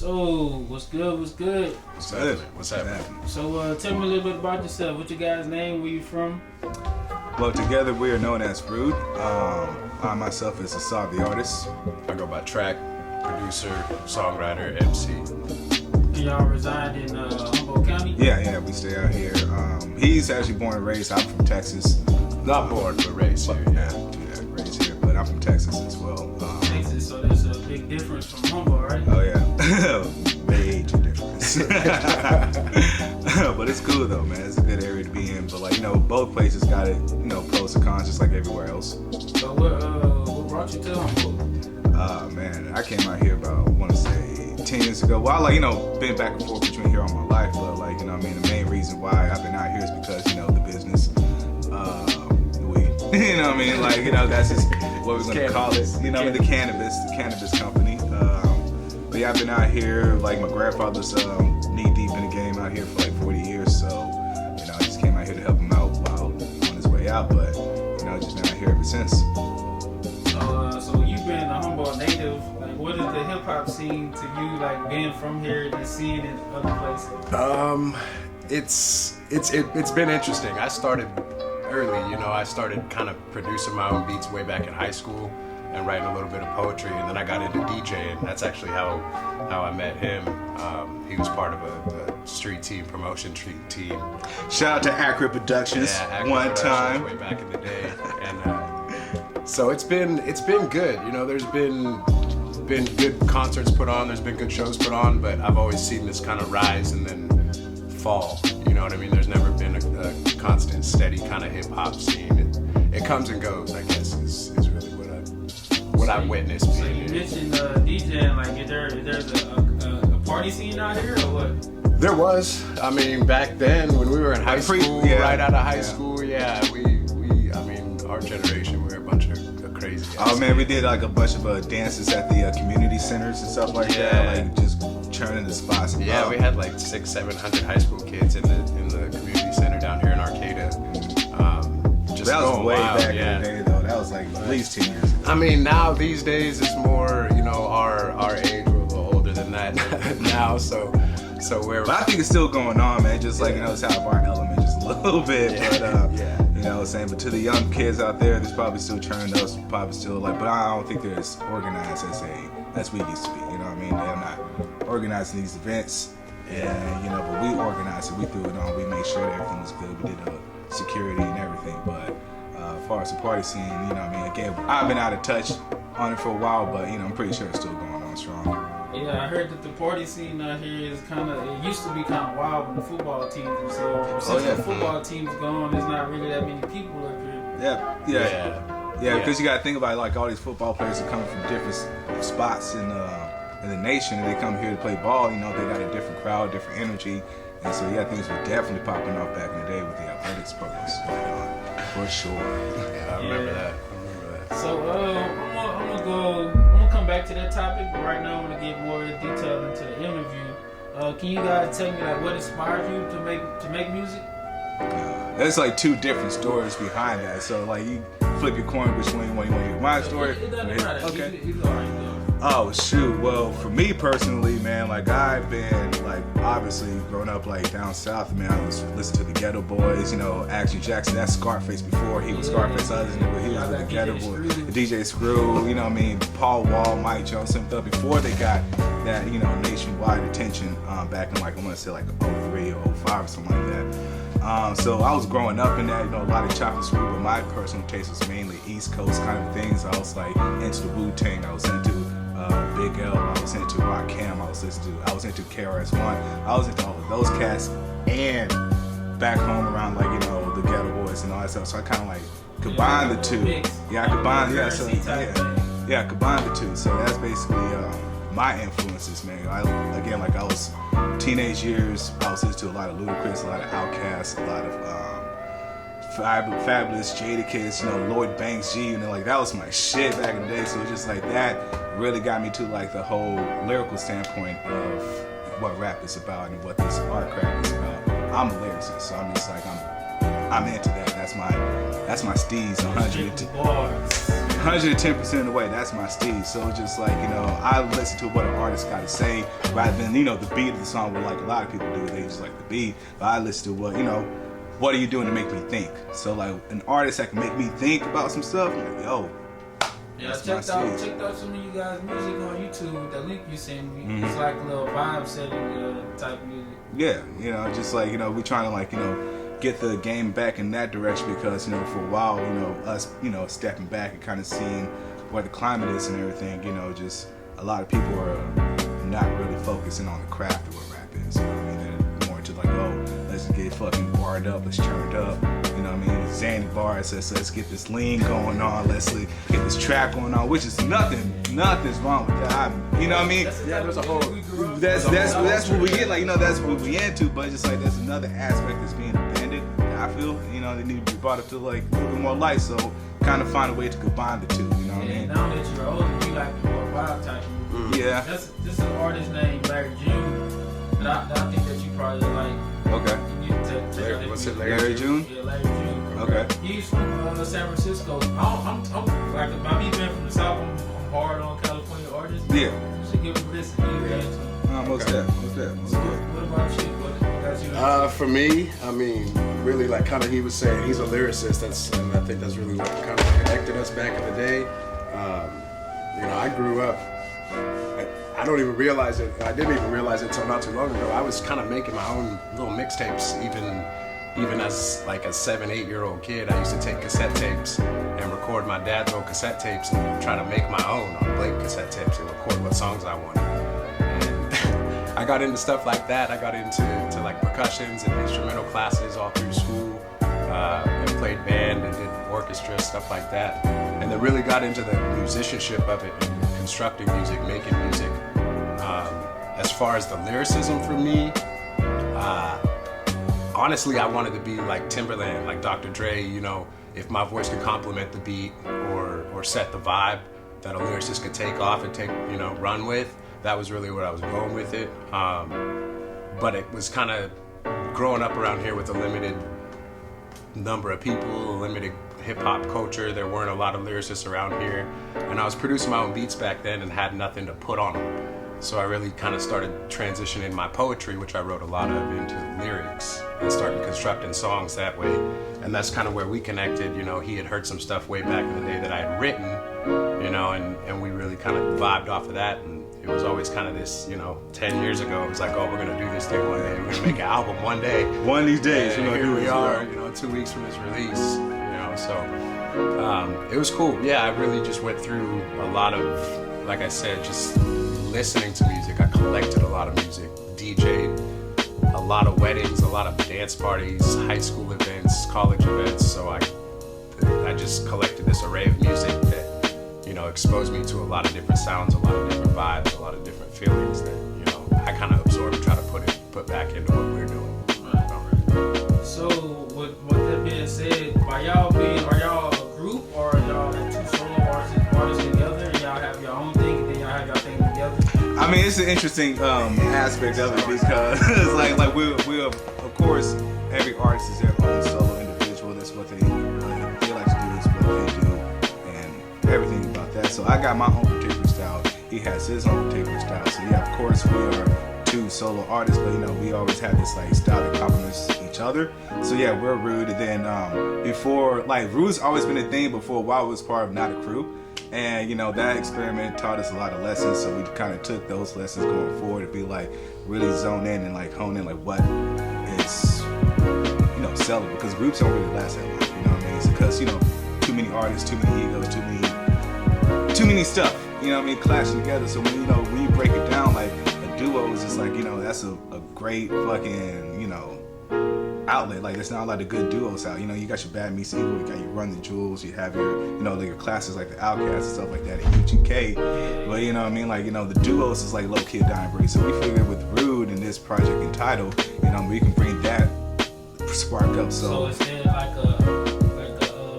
So, what's good? What's good? What's happening? What's happening? So, tell me a little bit about yourself. What's your guy's name? Where you from? Well, together we are known as RuDe. I myself is a song the artist. I go by track, producer, songwriter, MC. Y'all reside in Humboldt County? Yeah, we stay out here. He's actually born and raised. I'm from Texas. Not born, but raised here. Yeah, raised here. But I'm from Texas as well. Texas, so there's a big difference from Humboldt, right? Oh yeah, major difference. But it's cool though, man. It's a good area to be in. But like both places got it, pros and cons, just like everywhere else. So what brought you to Humboldt? Man, I came out here about, I want to say 10 years ago. Well, been back and forth between here all my life, but the main reason why I've been out here is because, the business, that's just what we're going to call it, the cannabis company. But yeah, I've been out here, like my grandfather's knee deep in the game out here for like 40 years, so, I just came out here to help him out while on his way out, but, just been out here ever since. So you being a Humboldt native, like what is the hip hop scene to you, like being from here and seeing it in other places? It's been interesting. I started early, I started kind of producing my own beats way back in high school and writing a little bit of poetry, and then I got into DJing. That's actually how I met him. He was part of a street team, promotion team. Shout out to Accurate Productions. Yeah, Accurate one Productions time. way back in the day, and so it's been good. There's been good concerts put on. There's been good shows put on, but I've always seen this kind of rise and then fall. You know what I mean? There's never been a constant, steady kind of hip hop scene. It comes and goes, I guess, is really what I've witnessed. So you mentioned DJing, like there's a party scene out here or what? There was. Back then when we were in high school, right out of high school, we our generation, we were a bunch of crazy guys. Oh man, we did like a bunch of dances at the community centers and stuff like that, like just churning the spots. Yeah, we had like 600-700 high school kids in the community center down here in Arcata. That was way back in the day though. That was like at least 10 years ago. Now these days it's more, our age, we're a little older than that now, so we're. But I think it's still going on, man. Just like it's out of our element just a little bit, but But to the young kids out there, there's probably still churning us, probably still but I don't think they're as organized as we used to be. You know what I mean? They're not organizing these events, and but we organized it. We threw it on. We made sure that everything was good. We did security and everything, but as far as the party scene, again, I've been out of touch on it for a while, but I'm pretty sure it's still going on strong. Yeah, I heard that the party scene out here is it used to be kind of wild when the football teams were so. Since the football team's gone, there's not really that many people up here. Yeah, because you got to think about it, like all these football players are coming from different spots in the nation, and they come here to play ball. They got a different crowd, different energy, and so things were definitely popping off back in the day with the athletics programs going on, for sure. Yeah, I remember that. So I'm gonna come back to that topic, but right now I'm gonna get more detail into the interview. Can you guys tell me what inspired you to make music? There's like two different stories behind that. So you flip your coin which one you want to hear. My story. It doesn't matter. Okay. Either or. Oh shoot! Well, for me personally, man, I've been obviously growing up down south, man. I was listening to the Ghetto Boys, Action Jackson. That's Scarface before he was Scarface. He was with the Ghetto Boys, DJ Screw. Paul Wall, Mike Jones, some stuff before they got that nationwide attention back in I want to say 03 or 05 or something like that. So I was growing up in that, a lot of chocolate sweet, but my personal taste was mainly East Coast kind of things. I was into the Wu-Tang. I was into Big L, I was into Rakim, I was into KRS-One, I was into all of those cats, and back home around the Ghetto Boys and all that stuff. So I kind of combined the two. I combined the two. So that's basically my influences, man. I was teenage years, I was into a lot of Ludacris, a lot of Outkast, a lot of Fabulous, Jadakiss, Lloyd Banks, G, that was my shit back in the day. So it's just that really got me to the whole lyrical standpoint of what rap is about and what this art craft is about. I'm a lyricist, so I'm just I'm into that. That's my steez 100. 110% of the way, that's my Steve. So it's just like, you know, I listen to what an artist got to say rather than, you know, the beat of the song, what like a lot of people do, they just like the beat. But I listen to what, you know, what are you doing to make me think? So like an artist that can make me think about some stuff, I'm like, yo. Yeah, I checked out some of you guys' music on YouTube with that link you sent me. Mm-hmm. It's like a little vibe setting type music. Yeah, you know, just like, you know, we trying to like, you know, get the game back in that direction because, you know, for a while, you know, us, you know, stepping back and kind of seeing where the climate is and everything, you know, just a lot of people are not really focusing on the craft of what rap is, you know what I mean? They're more into like, oh, let's get fucking barred up, let's turn it up, you know what I mean? Zanny bars, let's get this lean going on, let's get this trap going on, which is nothing's wrong with that. You know what I mean? Yeah, there's a whole. That's what we get, like, you know, that's what we into, but just like there's another aspect that's being abandoned. I feel, you know, they need to be brought up to like a little bit more light, so kind of find a way to combine the two. You know what I mean? Now that you're older, you like more vibe type. Yeah. This is an artist named Larry June, and I think that you probably like. Okay. You need to check out What's it, Larry June? Yeah, Larry June. Okay. He's from San Francisco. I'm like, by me being from the South, I'm hard on California artists. Yeah. You should give him a listen. Most that. What about you? What got you? For me, I mean, really, like kind of he was saying, he's a lyricist. And I think that's really what kind of connected us back in the day. You know, I grew up. I don't even realize it. I didn't even realize it until not too long ago. I was kind of making my own little mixtapes, even as like a 7-8-year-old kid. I used to take cassette tapes and record my dad's old cassette tapes and try to make my own on blank cassette tapes and record what songs I wanted. And I got into stuff like that. I got into like percussions and instrumental classes all through school. And played band and did orchestra, stuff like that. And then really got into the musicianship of it and constructing music, making music. As far as the lyricism for me, honestly, I wanted to be like Timberland, like Dr. Dre, you know, if my voice could complement the beat or set the vibe that a lyricist could take off and run with. That was really where I was going with it. But it was kind of growing up around here with a limited number of people, a limited hip-hop culture. There weren't a lot of lyricists around here. And I was producing my own beats back then and had nothing to put on them. So I really kind of started transitioning my poetry, which I wrote a lot of, into lyrics and started constructing songs that way. And that's kind of where we connected. You know, he had heard some stuff way back in the day that I had written, you know, and we really kind of vibed off of that. And it was always kind of this, 10 years ago, it was like, oh, we're going to do this thing one day. We're going to make an album one day. One of these days. And here we are, 2 weeks from its release, so it was cool. Yeah, I really just went through a lot of, like I said, just listening to music. I collected a lot of music, DJ'd a lot of weddings, a lot of dance parties, high school events, college events. So I just collected this array of music that, exposed me to a lot of different sounds, a lot of different vibes, a lot of different feelings that, I kind of absorb and try to put back into what we're doing. So with that being said, are y'all a group or are y'all like two solo artists together and y'all have your own thing and then y'all have your thing together? I mean, it's an interesting aspect of it because like we're of course every artist is their own solo individual. That's what they like to do, is what they do, and everything about that. So I got my own particular style. He has his own particular style. So yeah, of course we are two solo artists, but we always have this like style that complements each other. So yeah, we're RuDe, and then before, like, RuDe's always been a thing, but for a while it was part of Not a Crew. And that experiment taught us a lot of lessons, so we kind of took those lessons going forward to be like really zone in and like hone in like what is sellable, because groups don't really last that long, what I mean? It's because too many artists, too many egos, too many stuff, clashing together. So when you break it down, like a duo is just like that's a great fucking outlet. Like there's not a lot of good duos out. You got your Bad Meets Evil, you got your Run the Jewels, you have your like your classes like the Outcasts and stuff like that at UGK. But like the duos is like low key dying breed. So we figured with RuDe and this project entitled, we can bring that spark up. So instead like a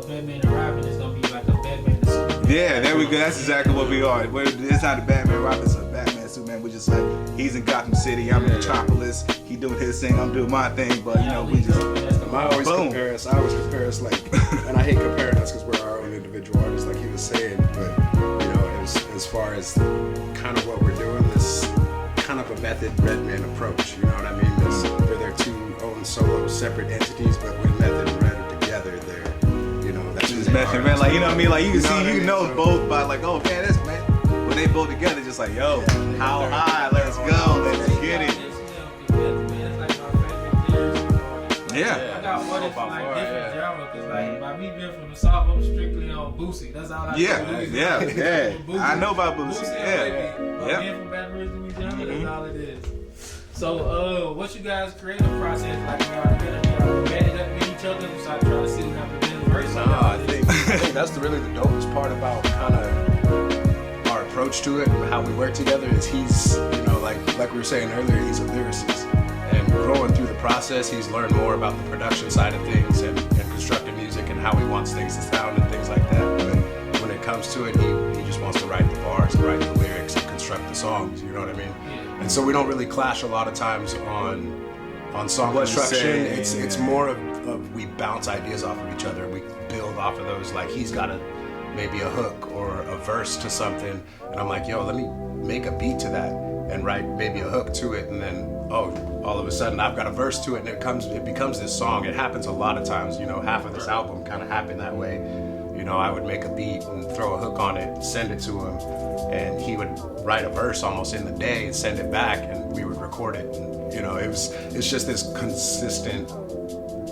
Batman and Robin, it's gonna be like a Batman and Superman. Yeah, there we go. That's exactly what we are. It's not a Batman and Robin, it's a Batman to, man. We're just like, he's in Gotham City, I'm in Metropolis. He doing his thing, I'm doing my thing. But you know, we just I always compare us like, and I hate comparing us because we're our own individual artists, like he was saying. But you know, as far as kind of what we're doing, this kind of a Method Redman approach. You know what I mean? They're their two own solo separate entities, but when Method and Red are together, they're, you know, that's just Method and Red. Like, you know what I mean? Like, you can see, you know both by like, oh man, that's man. When they both together, just like, yo, how high? Let's go, let's get it. Yeah. I got what it's like different genre, because like by me being from the South, I'm strictly on Boosie. That's all I know. Yeah. I know about Boosie. Yeah. But being from Baton Rouge, Louisiana, that's all it is. So, what's you guys' creative process like? Y'all met it up with each other, so I try to see what happens in the verse. I think that's really the dopest part about kind of our approach to it and how we work together is he's, you know, like we were saying earlier, he's a lyricist. And growing through the process, he's learned more about the production side of things and constructing music and how he wants things to sound and things like that. But when it comes to it, he just wants to write the bars, write the lyrics, and construct the songs. You know what I mean? Yeah. And so we don't really clash a lot of times on song construction. It's more of we bounce ideas off of each other. We build off of those. Like he's got maybe a hook or a verse to something, and I'm like, yo, let me make a beat to that and write maybe a hook to it, and then all of a sudden I've got a verse to it, and it becomes this song. It happens a lot of times. You know, half of this album kind of happened that way. You know, I would make a beat and throw a hook on it, send it to him, and he would write a verse almost in the day and send it back, and we would record it. And, you know, it's just this consistent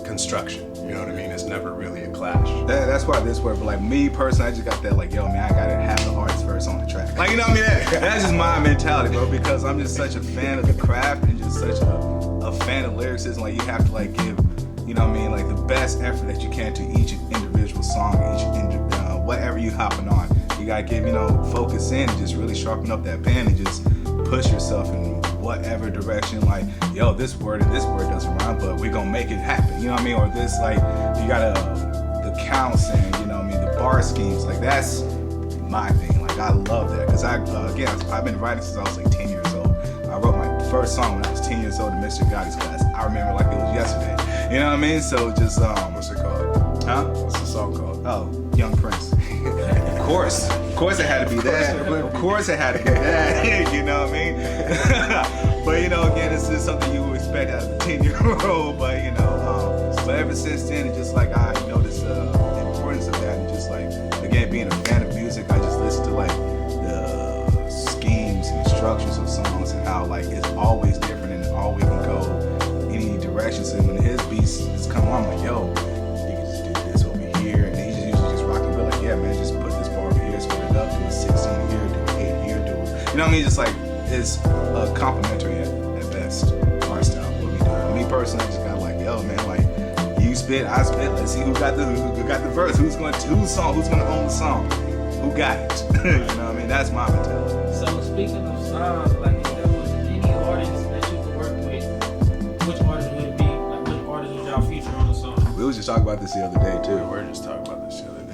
construction. You know what I mean? It's never really a clash. That's why this work. But like me personally, I just got that like, yo man, I gotta have the artist verse on the track. Like, you know what I mean? That's just my mentality, bro. Because I'm just such a fan of the craft and just such a fan of lyricism. Like you have to like give, you know what I mean, like the best effort that you can to each individual song, whatever you hopping on. You gotta give, you know, focus in and just really sharpen up that pen and just push yourself in whatever direction. Like, yo, this word and this word doesn't rhyme, but we're gonna make it happen. You know what I mean? Or this, like, you gotta the counts and, you know what I mean, the bar schemes. Like that's my thing. Like I love that because I've been writing since I was like 10 years old. I wrote my first song when I was 10 years old in Mr. Gotti's class. I remember like it was yesterday. You know what I mean? So just what's it called? Huh? What's the song called? Oh, Young Prince. Of course it had to be that. Of course it had to be that. You know what I mean? But you know, again, it's just something you would expect out of a 10-year-old. But you know, but ever since then, it's just like I noticed the importance of that, and just like again, being a fan of music, I just listen to like the schemes and structures of songs and how like it's always different and always can go any direction. So when his beats just come on, I'm like, yo, you can just do this over here, and he just usually just rock and be like, yeah, man, just put this bar over here, split it up, do a 16 here, do 8 here, do, you know what I mean? Just like it's complimentary at best. Our style, what we do. Me personally, I just got like, yo, man, like you spit, I spit. Let's see who got the verse. Who's gonna own the song? Who got it? You know what I mean? That's my mentality. So speaking of songs, like if there was any artist that you could work with, which artist would it be? Like which artist would y'all feature on the song? We was just talking about this the other day too. We were just talking about this the other day.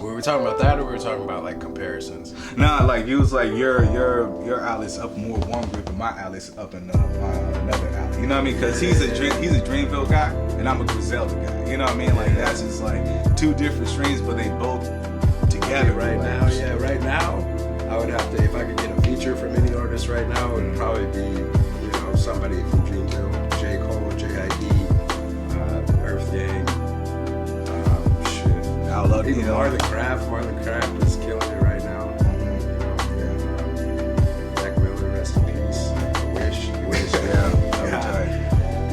We were talking about that, or we were talking about like comparisons? Nah, like you was like your outlet's up more one group, and my outlet's up in another outlet. You know what I mean? Because he's a Dreamville guy, and I'm a Griselda guy. You know what I mean? Like that's just like two different streams, but they both together right now. Yeah, right now, I would have to, if I could get a feature from any artist right now, it would probably be, you know, somebody from Dreamville, J. Cole, J.I.D., Earth Gang. I love even Marlon Craft is killing it right now. Zach Miller, rest in peace. Wish, yeah.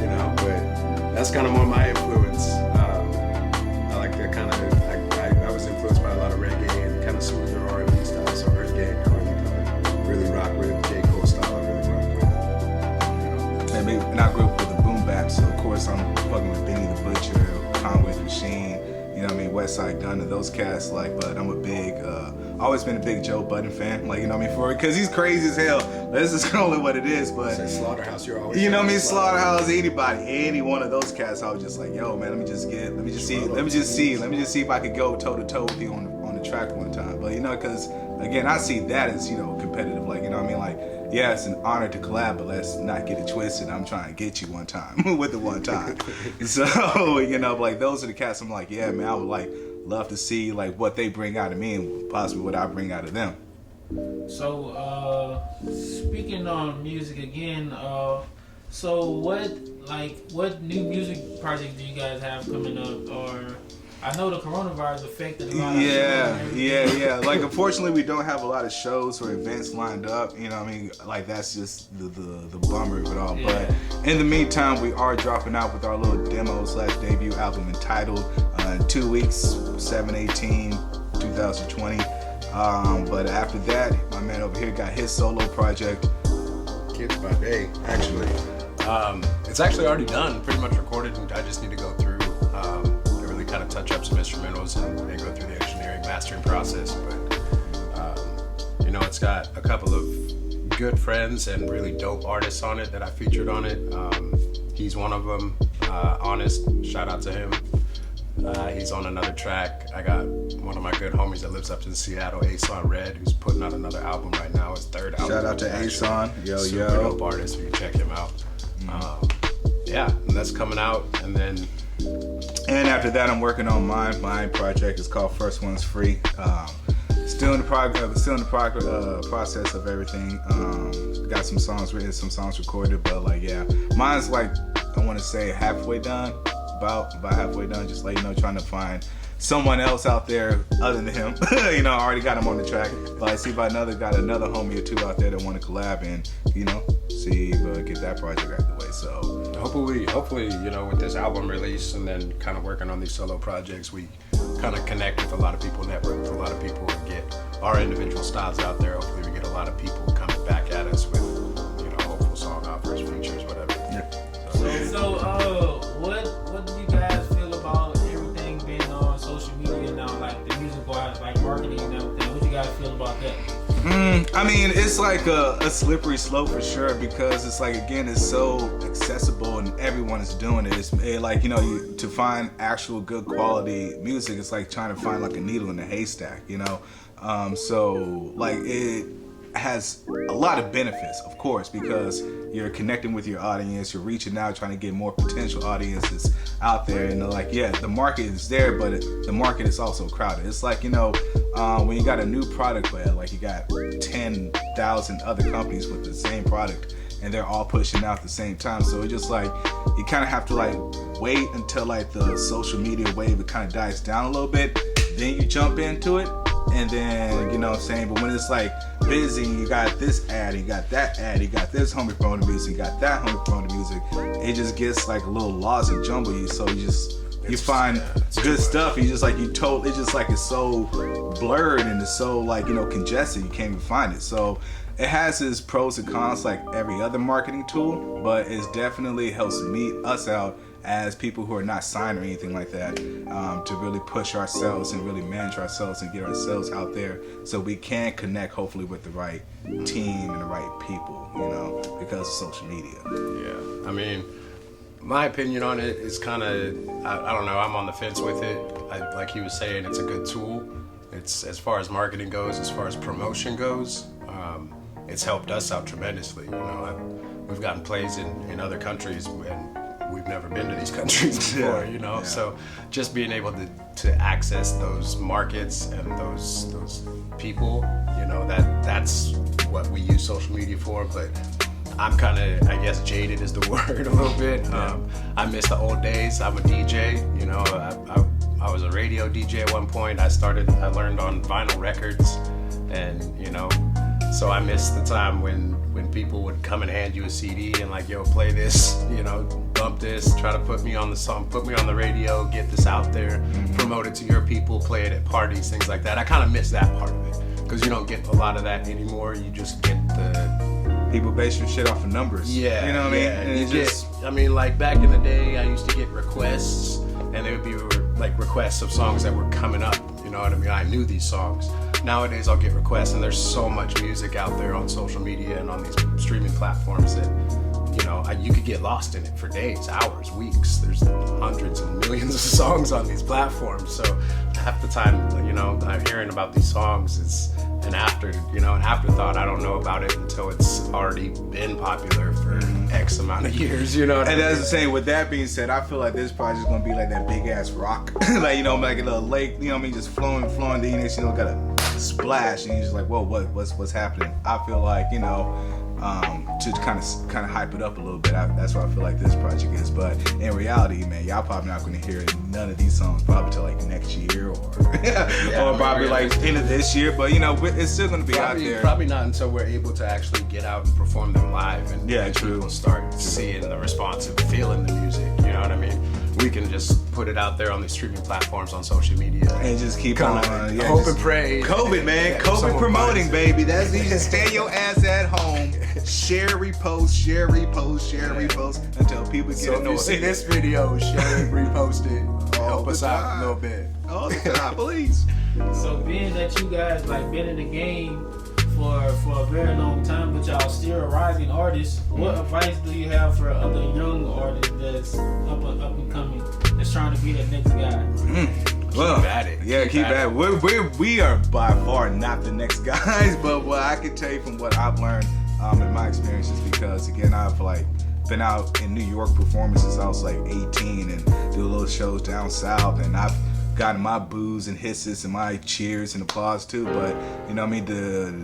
You know, but that's kind of more my influence. I like that kind of. I was influenced by a lot of reggae and kind of smoother R&B style. So Earth Gang, I really rock with J. Cole style. I really rock with. You know. And I grew up with the boom bap, so of course I'm fucking with Benny the Butcher, Conway the Machine. You know what I mean, Westside Gunn and those cats, like, but I'm a big, always been a big Joe Budden fan, like, you know what I mean, for it, because he's crazy as hell. That's just call it what it is, but. Slaughterhouse, you're always. You know what I mean, Slaughterhouse, anybody, any one of those cats, I was just like, yo, man, let me just see if I could go toe to toe with you on the track one time. But, you know, because, again, I see that as, you know, competitive, like, you know what I mean, like, yeah, it's an honor to collab, but let's not get it twisted. I'm trying to get you one time with the one time. So, you know, like those are the cats I'm like, yeah, man, I would like love to see like what they bring out of me and possibly what I bring out of them. So, speaking on music again, so what new music project do you guys have coming up? Or I know the coronavirus affected a lot of shows. Yeah. Like, unfortunately, we don't have a lot of shows or events lined up. You know what I mean? Like, that's just the bummer of it all. Yeah. But in the meantime, we are dropping out with our little demo/debut album entitled 2 weeks, 7/18/2020. But after that, my man over here got his solo project. Kids by Day, actually. It's actually already done, pretty much recorded, and I just need to go through really kind of touch up some instrumentals and go through the engineering, mastering process. But you know, it's got a couple of good friends and really dope artists on it that I featured on it. He's one of them. Honest, shout out to him. He's on another track. I got one of my good homies that lives up in Seattle, Ason Red, who's putting out another album right now, his third album. Shout out to Ason. Super dope artist, you can check him out. Yeah, and that's coming out, and then after that, I'm working on mine. My project is called First One's Free. Still in the process of everything. Got some songs written, some songs recorded, but like, yeah, mine's like, I want to say halfway done, about halfway done. Just like, you know, trying to find someone else out there other than him. You know, I already got him on the track, but I see got another homie or two out there that want to collab and, you know, see if get that project out of the way. So hopefully, you know, with this album release and then kind of working on these solo projects, we kind of connect with a lot of people, network with a lot of people, and get our individual styles out there. Hopefully we get a lot of people coming back at us with, you know, hopeful song offers, features, whatever. Yeah. So, what do you guys feel about everything being on social media now, like the music wise, like marketing and everything? What do you guys feel about that? I mean, it's like a slippery slope for sure, because it's like, again, it's so accessible and everyone is doing it. It's like, you know, to find actual good quality music, it's like trying to find like a needle in a haystack, you know? So like, it has a lot of benefits, of course, because you're connecting with your audience, you're reaching out, trying to get more potential audiences out there, and like, yeah, the market is there, but the market is also crowded. It's like, you know, when you got a new product, but like you got 10,000 other companies with the same product, and they're all pushing out at the same time. So it's just like, you kind of have to like wait until like the social media wave, it kind of dies down a little bit, then you jump into it. And then, you know what I'm saying, but when it's like busy, you got this ad, you got that ad, you got this homie promoting music, you got that homie promoting music, it just gets like a little lost and jumbled. So you find good stuff, you just like, it's just like, it's so blurred and it's so like, you know, congested, you can't even find it. So it has its pros and cons like every other marketing tool, but it definitely helps us out as people who are not signed or anything like that, to really push ourselves and really manage ourselves and get ourselves out there so we can connect hopefully with the right team and the right people, you know, because of social media. Yeah, I mean, my opinion on it is kind of, I don't know, I'm on the fence with it. Like he was saying, it's a good tool. It's, as far as marketing goes, as far as promotion goes, it's helped us out tremendously. You know, we've gotten plays in other countries, and we've never been to these countries before, you know. Yeah. So just being able to access those markets and those people, you know, that's what we use social media for. But I'm kind of, I guess, jaded is the word a little bit. I miss the old days. I'm a DJ, you know. I was a radio DJ at one point. I learned on vinyl records, and you know, so I miss the time when people would come and hand you a CD and like, yo, play this, you know, bump this, try to put me on the song, put me on the radio, get this out there, promote it to your people, play it at parties, things like that. I kind of miss that part of it, because you don't get a lot of that anymore. You just get the... People base your shit off of numbers. Yeah. You know what I mean? And I mean, like back in the day, I used to get requests, and they would be like requests of songs that were coming up, you know what I mean? I knew these songs. Nowadays I'll get requests, and there's so much music out there on social media and on these streaming platforms that, you know, you could get lost in it for days, hours, weeks. There's hundreds and millions of songs on these platforms, so half the time, you know, I'm hearing about these songs is an afterthought. I don't know about it until it's already been popular for X amount of years, you know what I mean? And that's the same. With that being said, I feel like this project's gonna be like that big ass rock, like, you know, like a little lake, you know what I mean, just flowing. Then next, you know, got a splash, and you're just like, whoa, what's happening? I feel like, you know, to kind of hype it up a little bit. That's what I feel like this project is. But in reality, man, y'all probably not gonna hear none of these songs probably till like next year or or probably like end of this year. But you know, it's still gonna be out there. Probably not until we're able to actually get out and perform them live, and people start seeing the response and feeling the music. You know what I mean? We can just put it out there on the streaming platforms on social media and just keep on. Hope and pray. COVID, man. COVID promoting, baby. That's you just stay your ass at home. Share, repost until people get annoyed. If you see this video, share it, repost it. Help us out a little bit. All the time, please. So being that you guys like been in the game for a very long time, but y'all still a rising artist, what advice do you have for other young artists that's up and coming, that's trying to be the next guy? Well, keep at it. Yeah, keep at it. We are by far not the next guys, but what I can tell you from what I've learned in my experiences, because again, I've like been out in New York performing since I was like 18 and do little shows down south, and I've gotten my boos and hisses and my cheers and applause too. But you know what I mean,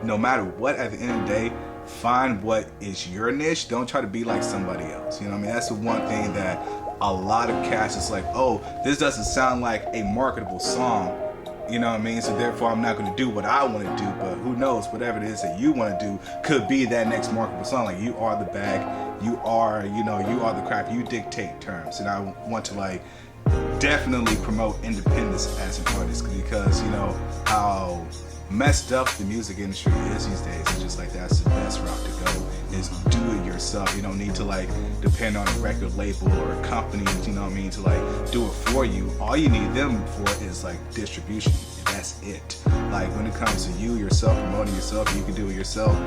no matter what, at the end of the day, find what is your niche. Don't try to be like somebody else. You know what I mean? That's the one thing that a lot of cats is like, oh, this doesn't sound like a marketable song. You know what I mean? So therefore, I'm not going to do what I want to do. But who knows? Whatever it is that you want to do could be that next marketable song. Like, you are the bag. You are, you know, you are the crap. You dictate terms. And I want to like definitely promote independence as an artist, because you know how messed up the music industry is these days. It's just like that's the best route to go, is do it yourself. You don't need to like depend on a record label or a company, you know what I mean, to like do it for you. All you need them for is like distribution. That's it. Like when it comes to you yourself, promoting yourself, you can do it yourself.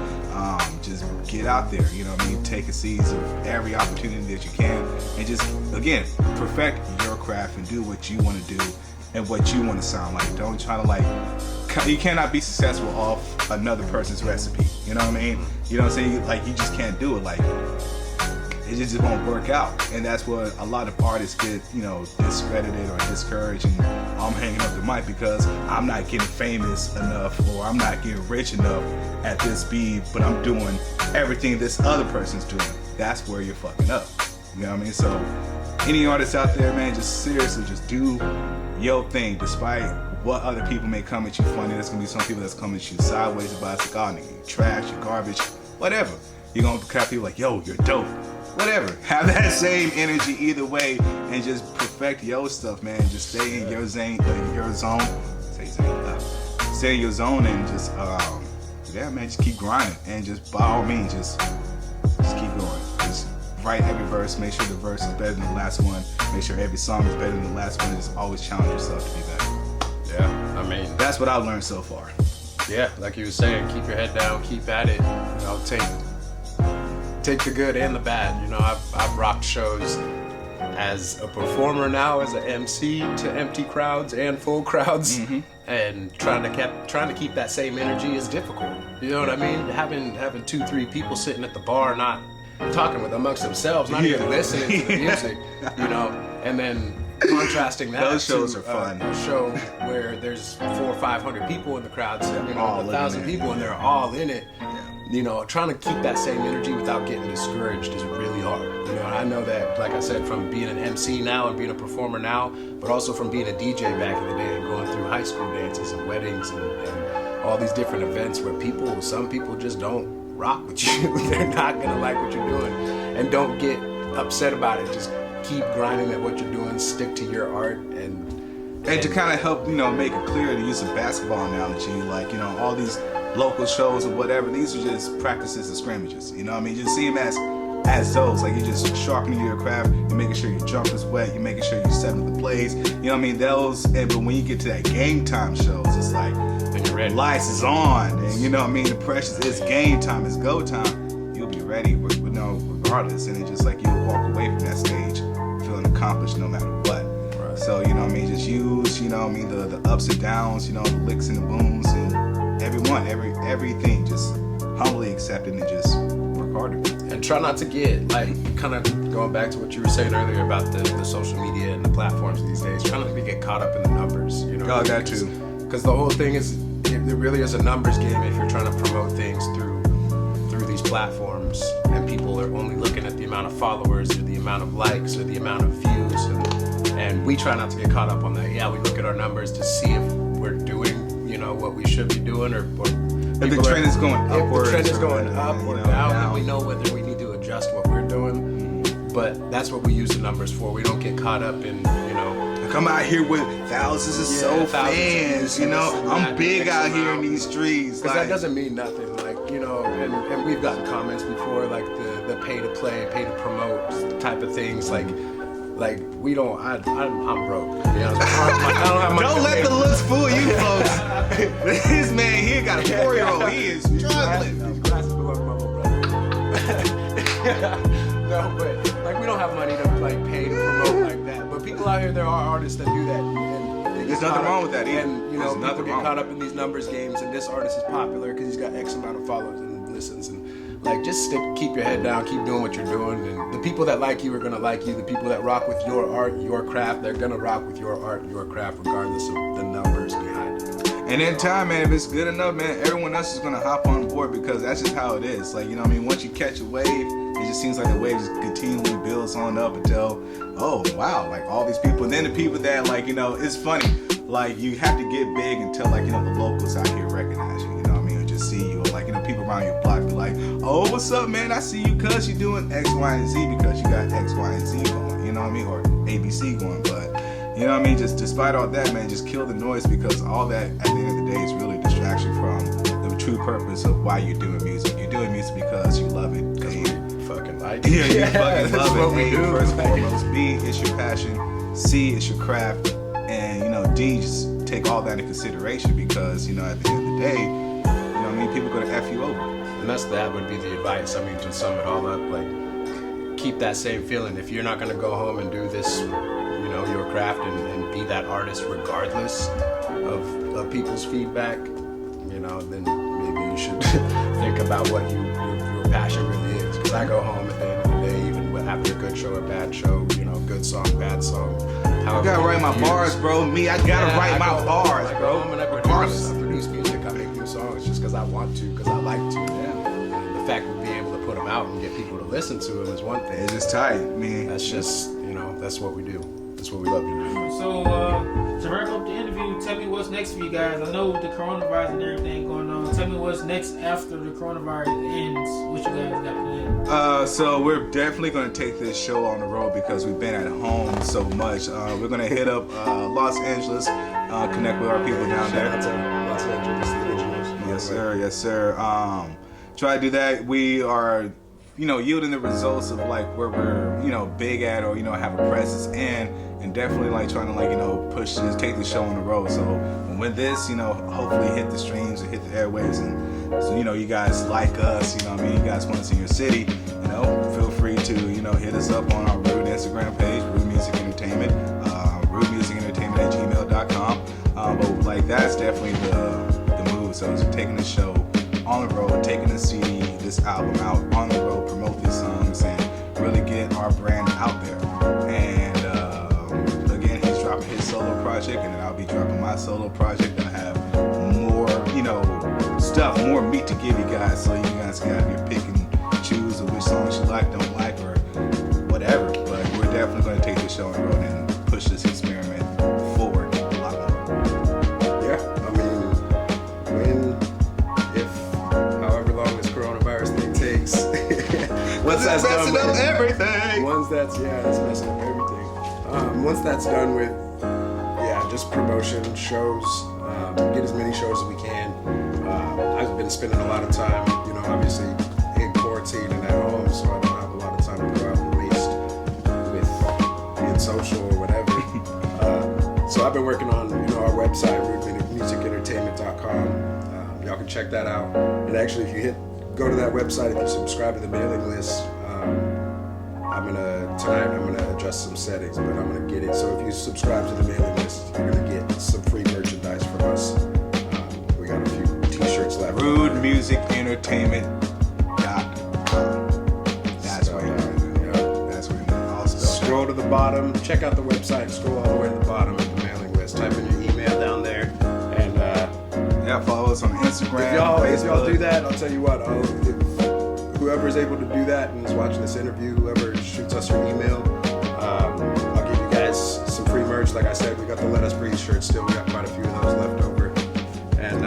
Just get out there, you know what I mean, take a seize of every opportunity that you can, and just again perfect your craft and do what you want to do and what you want to sound like. Don't try to like, you cannot be successful off another person's recipe. You know what I mean? You know what I'm saying? Like, you just can't do it. Like, it just won't work out. And that's what a lot of artists get, you know, discredited or discouraged. And I'm hanging up the mic because I'm not getting famous enough, or I'm not getting rich enough at this speed, but I'm doing everything this other person's doing. That's where you're fucking up. You know what I mean? So any artists out there, man, just seriously just do your thing, despite what other people may come at you funny. There's gonna be some people that's coming at you sideways about it, like, oh nigga, you trash, you garbage, whatever. You're gonna have people like, yo, you're dope. Whatever. Have that same energy either way, and just perfect your stuff, man. Just stay in your zone. Stay in your zone, and just yeah, man, just keep grinding, and just by all means, just keep going. Just write every verse. Make sure the verse is better than the last one. Make sure every song is better than the last one. Just always challenge yourself to be better. Yeah, I mean, that's what I've learned so far. Yeah, like you were saying, keep your head down, keep at it. You know, take the good and the bad. You know, I've rocked shows as a performer now, as an MC, to empty crowds and full crowds, and trying to keep that same energy is difficult. You know what I mean? Having 2-3 people sitting at the bar, not talking with amongst themselves, not even listening to the music, you know, and then contrasting that those shows to are fun. A show where there's 400 or 500 people in the crowd, you know, 1,000 people, and they're all in it. You know, trying to keep that same energy without getting discouraged is really hard. You know, and I know that, like I said, from being an MC now and being a performer now, but also from being a DJ back in the day and going through high school dances and weddings and all these different events where some people just don't rock with you. They're not gonna like what you're doing, and don't get upset about it. Just keep grinding at what you're doing, stick to your art, and to kind of help, you know, make it clear, to use a basketball analogy, like, you know, all these local shows or whatever, these are just practices and scrimmages. You know what I mean? Just see them as those. Like, you're just sharpening your craft, you're making sure your jump is wet, you're making sure you're setting the plays. You know what I mean? But when you get to that game time shows, it's like, lights is on, and you know what I mean? The pressure is game time, it's go time. You'll be ready, regardless, and it's just like you'll walk away from that stage feeling accomplished no matter what. So, you know what I mean, just use, you know what I mean, the ups and downs, you know, the licks and the booms and everything. Just humbly accept it and just work harder. And try not to get, like, kind of going back to what you were saying earlier about the social media and the platforms these days, try not to get caught up in the numbers, you know? Oh, that too. Because the whole thing is, it really is a numbers game if you're trying to promote things through these platforms, and people are only looking at the amount of followers or the amount of likes or the amount of views, and we try not to get caught up on that. Yeah, we look at our numbers to see if we're doing, you know, what we should be doing, or if the trend is going upwards, if the trend is going up or down, down, we know whether we need to adjust what we're doing. But that's what we use the numbers for. We don't get caught up in, you know, come out here with thousands of soul fans, you know. I'm big out here in these streets. Because that doesn't mean nothing, like, you know, and we've gotten comments before, like the pay to play, pay to promote type of things, like we don't, I'm broke, to be honest. I don't have much. Don't let the looks fool you, folks. This man here got a 4-year-old, he is struggling. These glasses belong to my little brother. No, but like we don't have money to like pay to promote like that. But people out here, there are artists that do that. And there's nothing wrong with that either. And you know, people get caught up in these numbers games. And this artist is popular because he's got X amount of followers and listens. And like, just keep your head down, keep doing what you're doing. And the people that like you are gonna like you. The people that rock with your art, your craft, they're gonna rock with your art, your craft, regardless of the numbers behind it. And in time, man, if it's good enough, man, everyone else is gonna hop on board because that's just how it is. Like, you know what I mean? Once you catch a wave, it just seems like the wave just continually builds on up until, oh, wow, like all these people. And then the people that, like, you know, it's funny. Like, you have to get big until, like, you know, the locals out here recognize you, you know what I mean? Or just see you. Or, like, you know, people around your block be like, oh, what's up, man? I see you cuz you're doing X, Y, and Z because you got X, Y, and Z going, you know what I mean? Or ABC going, but... You know what I mean? Just despite all that, man, just kill the noise because all that at the end of the day is really a distraction from the true purpose of why you're doing music. You're doing music because you love it. Because we fucking like it. Yeah, you fucking love what it. we do. First and foremost, B, it's your passion. C, it's your craft. And, you know, D, just take all that into consideration because, you know, at the end of the day, you know what I mean? People are going to F you over. And that would be the advice. I mean, to sum it all up, like, keep that same feeling. If you're not going to go home and do this, you know, your craft and be that artist regardless of people's feedback, you know, then maybe you should think about what your passion really is. Because I go home at the end of the day, even with having a good show, a bad show, you know, good song, bad song. I gotta write my bars, bro. Me, I gotta write my bars, bro. I produce music, I make new songs just because I want to, because I like to. Yeah. And the fact of being able to put them out and get people to listen to them is one thing. It's just tight, man. That's just, you know, that's what we do. That's what we love to do. So, to wrap up the interview, tell me what's next for you guys. I know the coronavirus and everything going on. Tell me what's next after the coronavirus ends. What you guys got planned? So we're definitely going to take this show on the road because we've been at home so much. We're going to hit up Los Angeles, connect with our people down there. Los Angeles. Yes, sir. Yes, sir. Try to do that. We are, you know, yielding the results of like where we're, you know, big at or, you know, have a presence in, and definitely like trying to like, you know, push this, take the show on the road. So when this, you know, hopefully hit the streams and hit the airwaves, and so, you know, you guys like us, you know what I mean, you guys want us in your city, you know, feel free to, you know, hit us up on our RuDe Instagram page, RuDe Music Entertainment, RuDeMusicEntertainment@gmail.com. But like that's definitely the move. So it's taking the show on the road, taking the CD, this album out on the road, promote these songs, and really get our brand out there. And again, he's dropping his solo project, and then I'll be dropping my solo project. I have more, you know, stuff, more meat to give you guys, so you guys can have your pick and choose of which songs you like, don't like, or whatever. But we're definitely going to take this show on the road and push this experiment forward a lot more. Yeah, I mean, however long this coronavirus thing takes. Once that's messing up everything. That's messing up everything. Once that's done with, just promotion, shows, get as many shows as we can. I've been spending a lot of time, you know, obviously in quarantine and at home, so I don't have a lot of time to go out and waste with being social or whatever. So I've been working on, you know, our website, RuDeMusicEntertainment.com. Y'all can check that out. And actually, if you go to that website, if you subscribe to the mailing list, tonight I'm gonna adjust some settings, but I'm gonna get it. So if you subscribe to the mailing list, you're gonna get some free merchandise from us. We got a few t-shirts left. RuDe Music Entertainment.com. That's where that's where it all starts. Scroll to the bottom, check out the website, scroll all the way to the bottom of the mailing list, type in your email down there, and follow us on Instagram. If y'all do that, I'll tell you what, whoever is able to do that and is watching this interview, whoever shoots us your email, I'll give you guys some free merch. Like I said, we got the Let Us Breathe shirts still. We got quite a few of those left over. And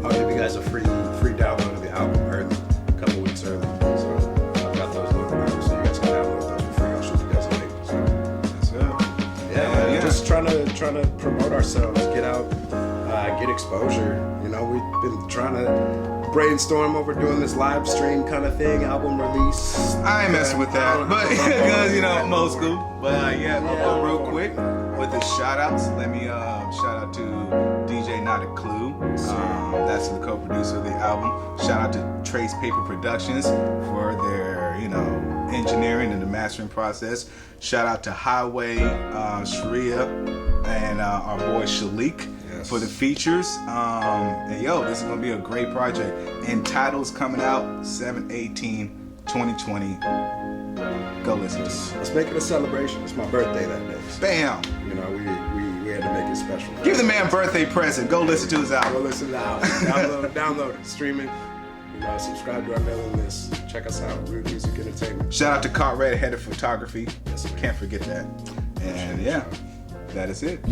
I'll give you guys a free download of the album early, a couple weeks early. So I've got those loaded up, so you guys can download those for free. I'll shoot you guys a link. So, yeah, just trying to promote ourselves, get out, get exposure. You know, we've been trying to brainstorm over doing this live stream kind of thing, album release. I ain't messing with that, but because I'm old school. But I'll go real quick with the shout outs. Let me shout out to DJ Not a Clue. That's the co-producer of the album. Shout out to Trace Paper Productions for their engineering and the mastering process. Shout out to Highway Sharia and our boy Shalik for the features. And this is gonna be a great project. And title's coming out 7/18/2020. Go listen to it. Let's make it a celebration. It's my birthday that day. So, Bam! we had to make it special. Give the man a birthday present. Go listen to his album. Go listen to the album. Download it, stream it. Subscribe to our mailing list. Check us out, RuDe Music Entertainment. Shout out to Cartwright, head of photography. Yes, Can't forget that. And that is it.